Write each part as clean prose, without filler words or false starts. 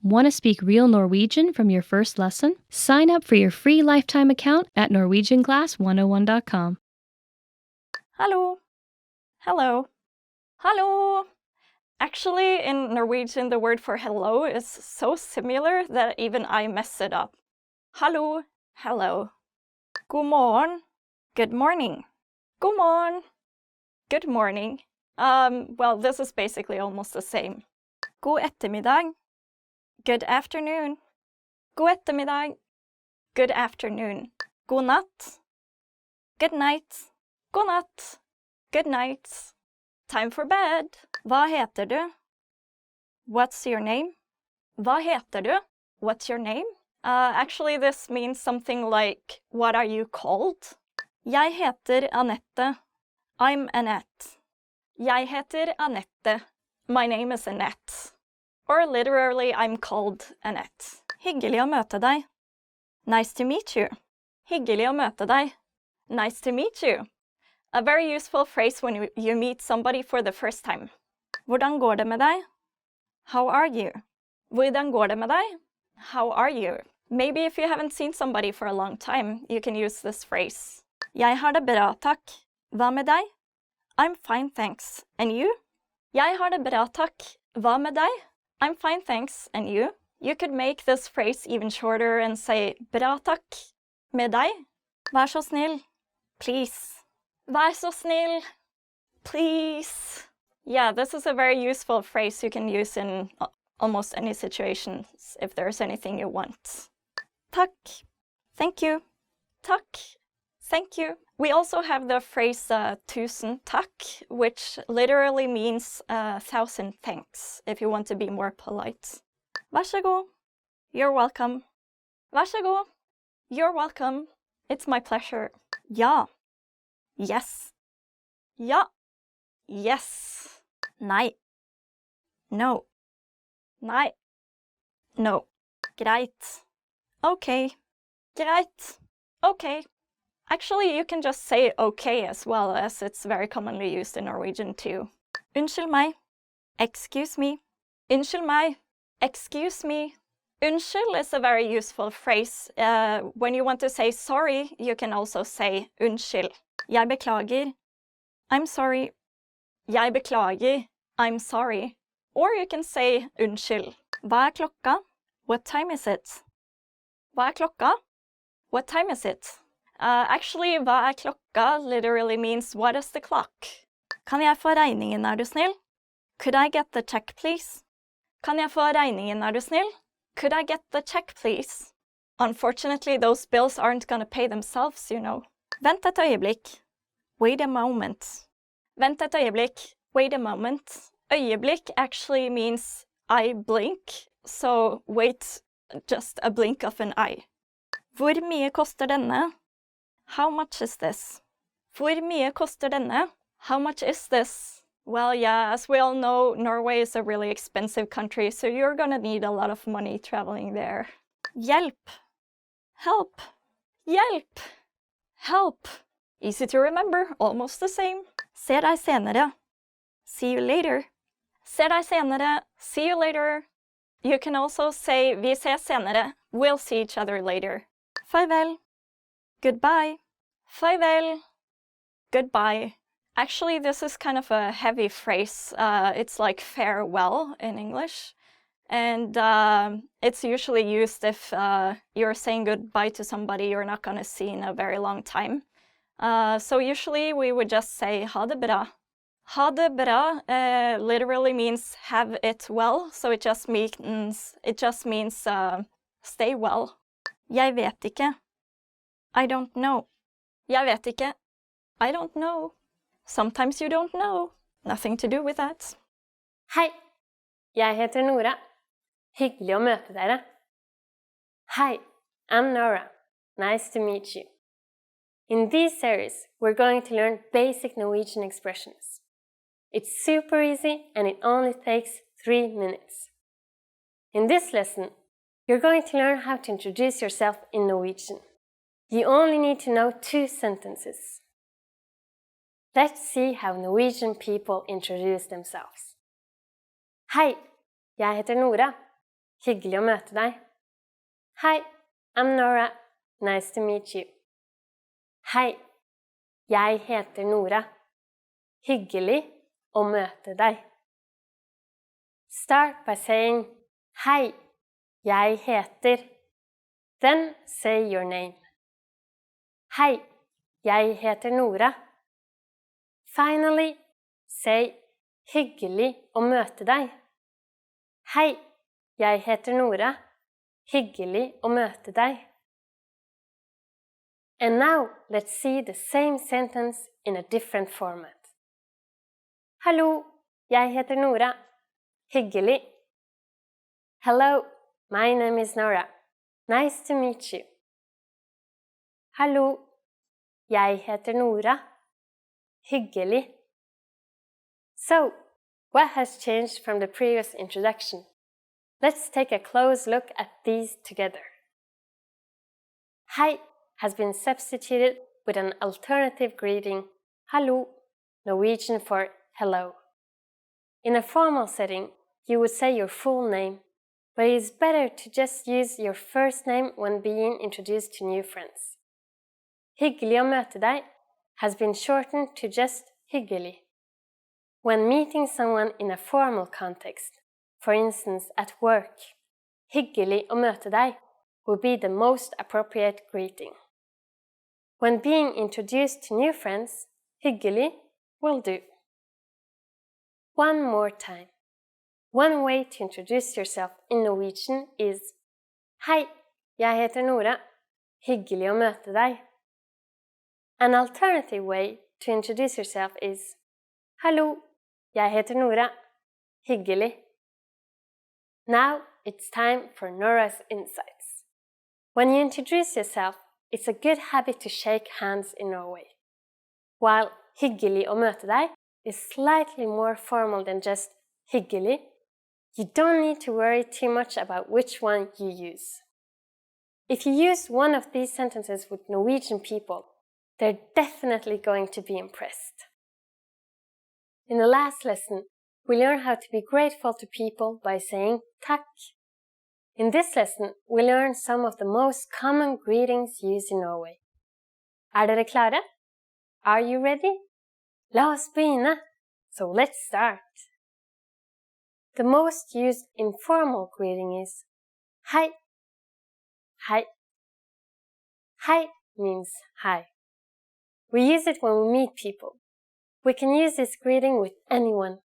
Want to speak real Norwegian from your first lesson? Sign up for your free lifetime account at norwegianclass101.com. Hallo. Hello. Hallo. Actually, in Norwegian, the word for hello is so similar that even I mess it up. Hallo. Hello. God morgen. Good morning. God morgen. Good morning. Well, this is basically almost the same. God ettermiddag. Good afternoon. God ettermiddag. Good afternoon. God natt. Good night. God natt. Good night. Time for bed. Hva heter du? What's your name? Hva heter du? What's your name? Actually, this means something like, what are you called? Jeg heter Annette. I'm Annette. Jeg heter Annette. My name is Annette. Or literally, I'm called Annette. Hyggelig å møte deg. Nice to meet you. Hyggelig å møte deg. Nice to meet you. A very useful phrase when you meet somebody for the first time. Hvordan går det med deg? How are you? Hvordan går det med deg? How are you? Maybe if you haven't seen somebody for a long time, you can use this phrase. Jeg har det bra, takk. Hva med deg? I'm fine, thanks. And you? Jeg har det bra, takk. Hva med deg? I'm fine, thanks. And you? You could make this phrase even shorter and say bra, takk. Med deg? Vær så snill. Please. Vær så snill. Please. Yeah, this is a very useful phrase you can use in almost any situations if there's anything you want. Takk. Thank you. Takk. Thank you. We also have the phrase tusen takk, which literally means 1,000 thanks, if you want to be more polite. Vær så god. You're welcome. Vær så god. You're welcome. It's my pleasure. Ja. Yes. Ja. Yes. Nei. No. Nei. No. Greit. Okay. Greit. Okay. Actually, you can just say okay as well, as it's very commonly used in Norwegian too. Unnskyld meg. Excuse me. Unnskyld meg. Excuse me. Unnskyld is a very useful phrase. When you want to say sorry, you can also say unnskyld. Jeg beklager. I'm sorry. Jeg beklager. I'm sorry. Or you can say unnskyld. Hva klokka? What time is it? Hva klokka? What time is it? Actually, hva klokka literally means what is the clock? Kan jeg få regningen, er du snill? Could I get the check, please? Kan jeg få regningen, er du snill? Could I get the check, please? Unfortunately, those bills aren't gonna pay themselves, you know. Vent et øyeblikk. Wait a moment. Vent et øyeblikk. Wait a moment. Øyeblikk actually means I blink, so wait just a blink of an eye. Hvor mye koster denne? How much is this? Hvor mye koster denne? How much is this? Well, yeah, as we all know, Norway is a really expensive country, so you're gonna need a lot of money traveling there. Hjelp. Help. Hjelp. Help. Easy to remember, almost the same. Se deg senere. See you later. Se deg senere. See you later. You can also say vi ses senere. We'll see each other later. Farvel. Goodbye. Farvel. Goodbye. Actually, this is kind of a heavy phrase. It's like farewell in English. And it's usually used if you're saying goodbye to somebody you're not going to see in a very long time. So usually we would just say ha det bra. Ha det bra literally means have it well, so it just means stay well. Jeg vet ikke. I don't know. Jeg vet ikke. I don't know. Sometimes you don't know. Nothing to do with that. Hei, jeg heter Nora. Hyggelig å møte dere. Hi, I'm Nora. Nice to meet you. In this series, we're going to learn basic Norwegian expressions. It's super easy and it only takes 3 minutes. In this lesson, you're going to learn how to introduce yourself in Norwegian. You only need to know 2 sentences. Let's see how Norwegian people introduce themselves. Hei, jeg heter Nora. Hyggelig å møte deg. Hi, I'm Nora. Nice to meet you. Hei, jeg heter Nora. Hyggelig å møte deg. Start by saying, Hei, jeg heter. Then say your name. Hei, jeg heter Nora. Finally, say, hyggelig å møte deg. Hei, jeg heter Nora. Hyggelig å møte deg. And now, let's see the same sentence in a different format. Hallo, jeg heter Nora. Hyggelig. Hello, my name is Nora. Nice to meet you. Hallo, jeg heter Nora. Hyggelig. So, what has changed from the previous introduction? Let's take a close look at these together. Hei has been substituted with an alternative greeting, hallo, Norwegian for hello. In a formal setting, you would say your full name, but it is better to just use your first name when being introduced to new friends. Hyggelig å møte deg has been shortened to just hyggelig. When meeting someone in a formal context, for instance at work, hyggelig å møte deg would be the most appropriate greeting. When being introduced to new friends, hyggelig will do. One more time. One way to introduce yourself in Norwegian is Hei, jeg heter Nora. Hyggelig å møte deg. An alternative way to introduce yourself is Hallo, jeg heter Nora. Hyggelig. Now it's time for Nora's insights. When you introduce yourself, it's a good habit to shake hands in Norway. While hyggelig å møte deg is slightly more formal than just hyggelig, you don't need to worry too much about which one you use. If you use one of these sentences with Norwegian people, they're definitely going to be impressed. In the last lesson, we learned how to be grateful to people by saying takk. In this lesson, we learned some of the most common greetings used in Norway. Er dere klare? Are you ready? La oss begynne. So let's start. The most used informal greeting is Hei. Hei. Hei means hi. We use it when we meet people. We can use this greeting with anyone.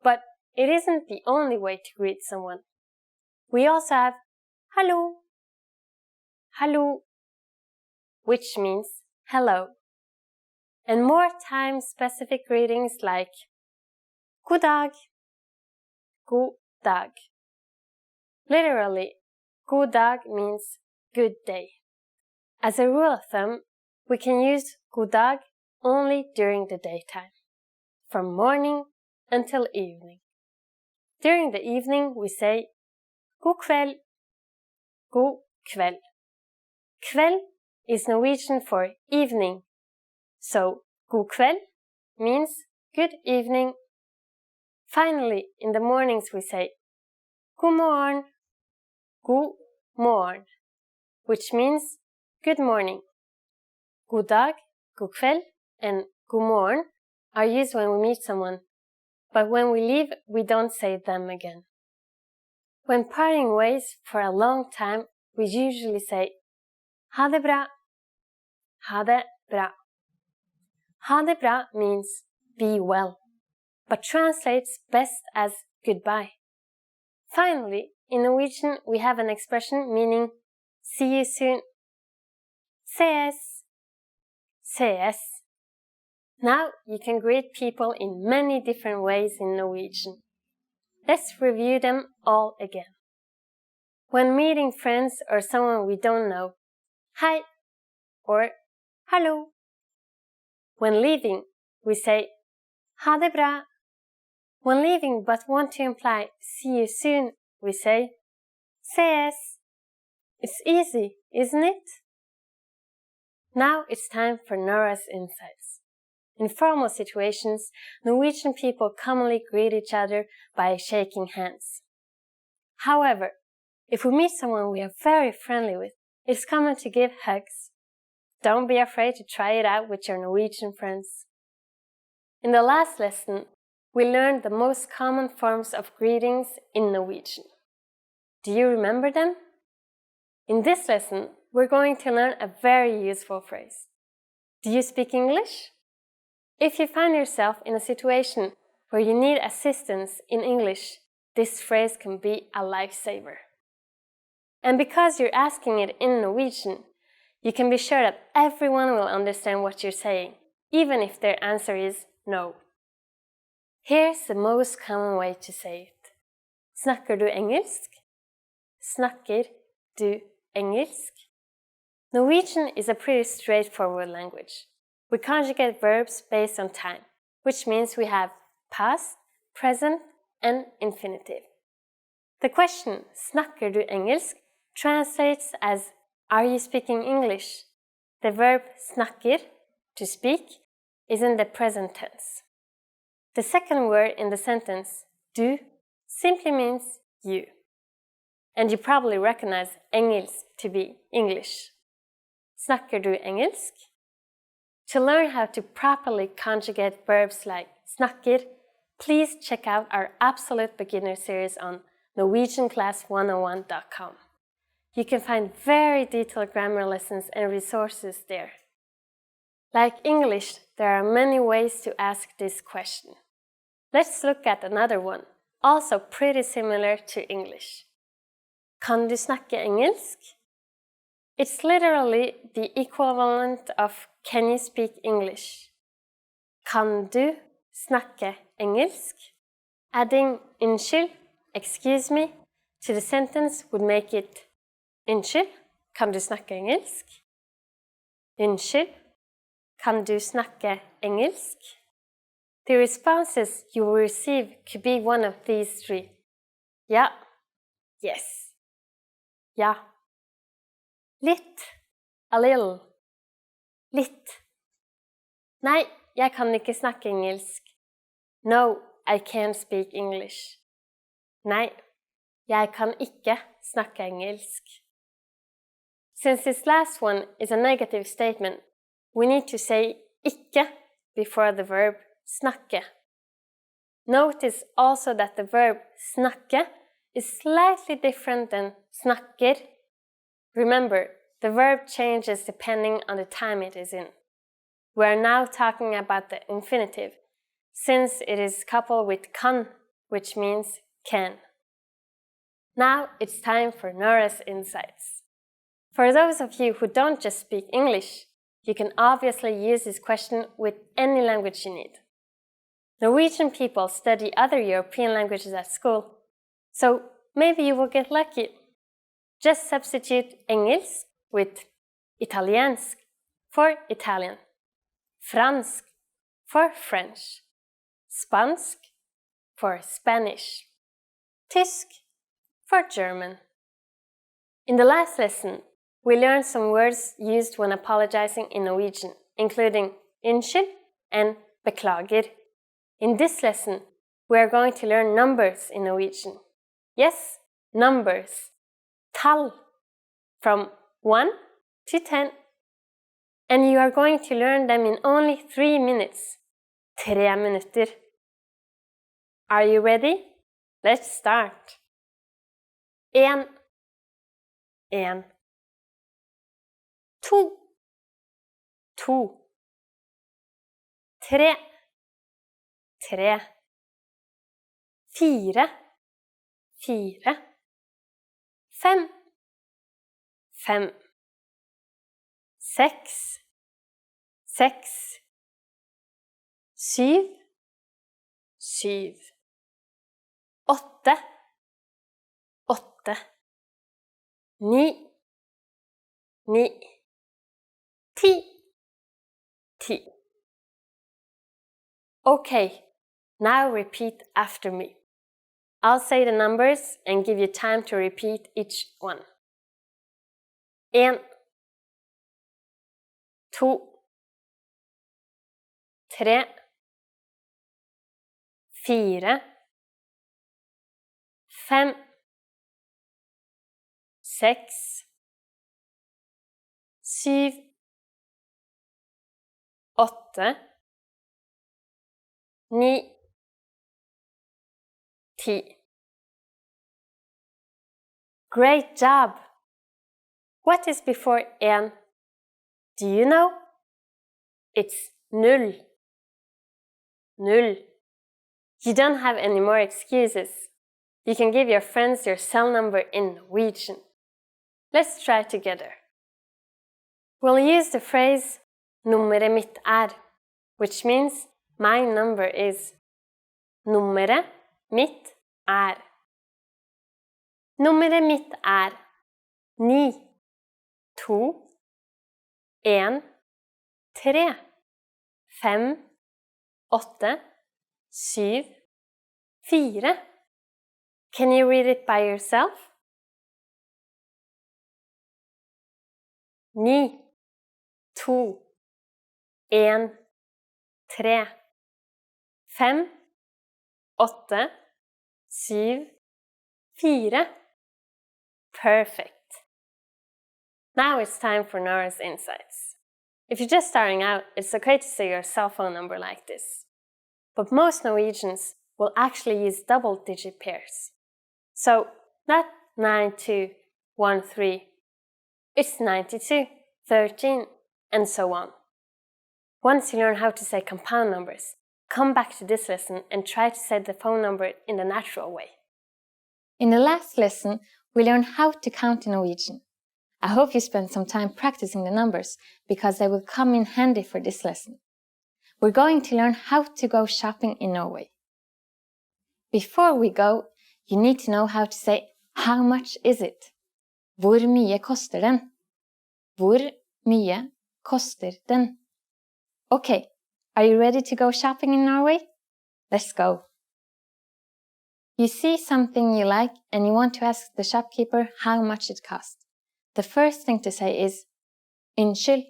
But it isn't the only way to greet someone. We also have hallo. Hallo, which means hello. And more time-specific greetings like god dag. God dag. Literally, god dag means good day. As a rule of thumb, we can use god dag only during the daytime, from morning until evening. During the evening, we say god kveld. God kveld. Kveld is Norwegian for evening, so god kveld means good evening. Finally, in the mornings we say god morgen. God morgen, which means good morning. God dag, god kveld, and god morgen are used when we meet someone, but when we leave, we don't say them again. When parting ways for a long time, we usually say ha det bra. Ha det bra. Ha det bra means be well, but translates best as goodbye. Finally, in Norwegian, we have an expression meaning see you soon. Ses. Ses. Now you can greet people in many different ways in Norwegian. Let's review them all again. When meeting friends or someone we don't know, hei or hallo. When leaving, we say ha det bra. When leaving but want to imply see you soon, we say ses. It's easy, isn't it? Now it's time for Nora's insights. In formal situations, Norwegian people commonly greet each other by shaking hands. However, If we meet someone we are very friendly with, it's common to give hugs. Don't be afraid to try it out with your Norwegian friends. In the last lesson, we learned the most common forms of greetings in Norwegian. Do you remember them? In this lesson, we're going to learn a very useful phrase. Do you speak English? If you find yourself in a situation where you need assistance in English, this phrase can be a lifesaver. And because you're asking it in Norwegian, you can be sure that everyone will understand what you're saying, even if their answer is no. Here's the most common way to say it. Snakker du engelsk? Snakker du engelsk? Norwegian is a pretty straightforward language. We conjugate verbs based on time, which means we have past, present, and infinitive. The question, snakker du engelsk, translates as, are you speaking English? The verb snakker, to speak, is in the present tense. The second word in the sentence, du, simply means you. And you probably recognize engelsk to be English. Snakker du engelsk? To learn how to properly conjugate verbs like snakker, please check out our Absolute Beginner series on NorwegianClass101.com. You can find very detailed grammar lessons and resources there. Like English, there are many ways to ask this question. Let's look at another one, also pretty similar to English. Kan du snakke engelsk? It's literally the equivalent of can you speak English? Kan du snakke engelsk? Adding unnskyld, excuse me, to the sentence would make it unnskyld, kan du snakke engelsk? Unnskyld, kan du snakke engelsk? The responses you will receive could be one of these three. Ja, yes. Ja. Litt, a little. Litt. Nei, jeg kan ikke snakke engelsk. No, I can't speak English. Nei, jeg kan ikke snakke engelsk. Since this last one is a negative statement, we need to say ikke before the verb snakke. Notice also that the verb snakke is slightly different than snakker. Remember, the verb changes depending on the time it is in. We are now talking about the infinitive, since it is coupled with kan, which means can. Now it's time for Nora's insights. For those of you who don't just speak English, you can obviously use this question with any language you need. Norwegian people study other European languages at school, so maybe you will get lucky. Just substitute engelsk with italiensk for Italian, fransk for French, spansk for Spanish, tysk for German. In the last lesson, we learned some words used when apologizing in Norwegian, including unnskyld and beklager. In this lesson, we are going to learn numbers in Norwegian. Yes, numbers. Tall, from 1 to 10. And you are going to learn them in only 3 minutes. 3 minutter. Are you ready? Let's start. 1. 1. 2. 2. 3. 3. 4. 4. 5. 5. 6. 6. 7. 7. 8. 8. 9. 9. 10. 10. Okay, now repeat after me. I'll say the numbers and give you time to repeat each one. 1. 2. 3. 4. 5. 6, 7, 8, 9, 10. Great job! What is before 1? Do you know? It's 0. 0. You don't have any more excuses. You can give your friends your cell number in Norwegian. Let's try together. We'll use the phrase nummeret mitt which means my number is. Nummeret mitt Nummeret mitt 9, 2, 1, 3, 5, 8, 7, 4. Can you read it by yourself? 9, 2, 1, 3, 5, 8, 7, 4. Perfect. Now it's time for Nora's insights. If you're just starting out, it's okay to say your cell phone number like this. But most Norwegians will actually use double-digit pairs. So, not 9213, it's 92, 13, and so on. Once you learn how to say compound numbers, come back to this lesson and try to say the phone number in the natural way. In the last lesson, we learned how to count in Norwegian. I hope you spent some time practicing the numbers because they will come in handy for this lesson. We're going to learn how to go shopping in Norway. Before we go, you need to know how to say how much is it? Hvor mye koster den? Hvor mye koster den? Okay, are you ready to go shopping in Norway? Let's go. You see something you like and you want to ask the shopkeeper how much it costs. The first thing to say is Unnskyld.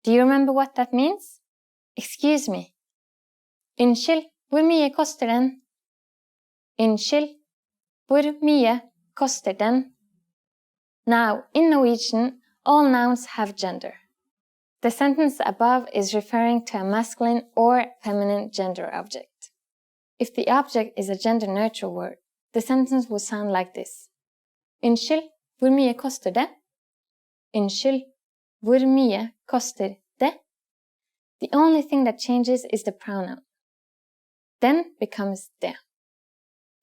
Do you remember what that means? Excuse me. Unnskyld, hvor mye koster den? Unnskyld, hvor mye koster den? Now, in Norwegian, all nouns have gender. The sentence above is referring to a masculine or feminine gender object. If the object is a gender-neutral word, the sentence will sound like this. Unnskyld, hvor mye koster det? Unnskyld, hvor mye koster det? The only thing that changes is the pronoun. Den becomes det.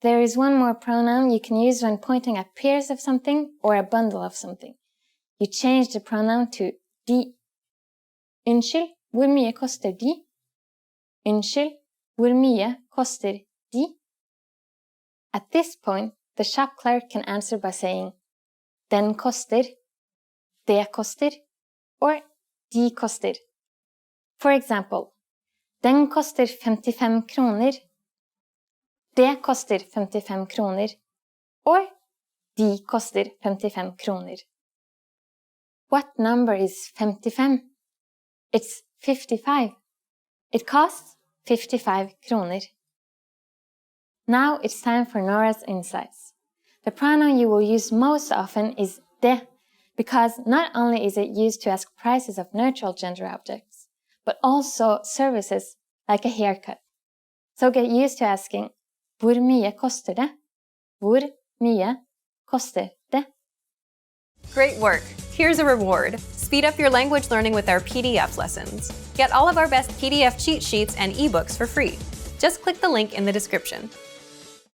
There is one more pronoun you can use when pointing at pairs of something or a bundle of something. You change the pronoun to de. Unnskyld, hvor mye koster de? Unnskyld, hvor mye koster de? At this point, the shop clerk can answer by saying den koster, det koster, or de koster. For example, den koster 55 kroner, det koster 55 kroner, or de koster 55 kroner. What number is 55? It's 55. It costs 55 kroner. Now it's time for Nora's insights. The pronoun you will use most often is det, because not only is it used to ask prices of neutral gender objects, but also services like a haircut. So get used to asking, hvor mye koster det? Hvor mye koster det? Great work! Here's a reward. Speed up your language learning with our PDF lessons. Get all of our best PDF cheat sheets and ebooks for free. Just click the link in the description.